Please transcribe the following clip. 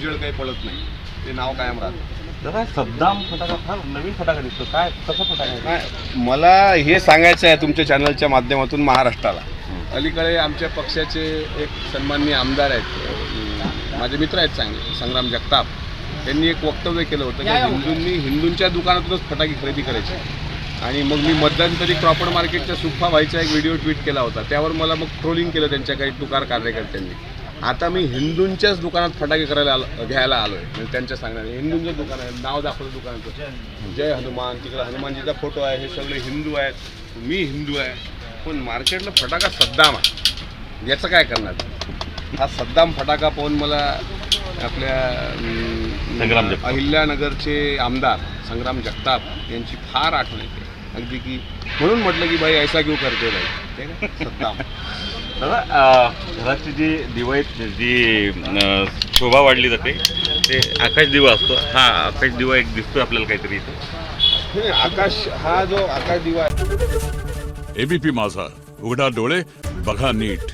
उजेड काही पडत नाही, ते नाव कायम राहतं. जरा सद्दाम फटाका फार नवीन फटाका दिसतो, काय कसा फटाका आहे? नाही, मला हे सांगायचं आहे तुमच्या चॅनलच्या माध्यमातून महाराष्ट्राला. अलीकडे आमच्या पक्षाचे एक सन्माननीय आमदार आहेत, माझे मित्र आहेत चांगले, संग्राम जगताप, त्यांनी एक वक्तव्य केलं होतं की हिंदूंच्या दुकानातूनच फटाके खरेदी करायचे. आणि मग मी मध्यंतरी क्रॉफर्ड मार्केटच्या सुप्पा भाईचा एक व्हिडिओ ट्विट केला होता, त्यावर मला मग ट्रोलिंग केलं त्यांच्या काही तुकार कार्यकर्त्यांनी. आता मी हिंदूंच्याच दुकानात फटाके घ्यायला आलो आहे. म्हणजे त्यांच्या सांगण्याने हिंदूंचं दुकान आहे, नाव दाखवलं दुकानाचं, जय हनुमान, तिकडं हनुमानजीचा फोटो आहे, हे सगळे हिंदू आहेत, मी हिंदू आहे, पण मार्केटला फटाका सद्दाम आहे. याचं काय करणार? हा सद्दाम फटाका पाहून मला आपल्या अहिल्यानगरचे आमदार संग्राम जगताप यांची फार आठवण येते अगदी, की म्हणून म्हटलं की भाई ऐसा क्यों करते भाई, ठीक आहे सद्दाम. दादा, घराची जी दिवाळीत जी शोभा वाढली जाते ते आकाश दिवा असतो. हा आकाश दिवा एक दिसतो आपल्याला काहीतरी इथे. आकाश, हा जो आकाश दिवा आहे. एबीपी माझा, उघडा डोळे बघा नीट.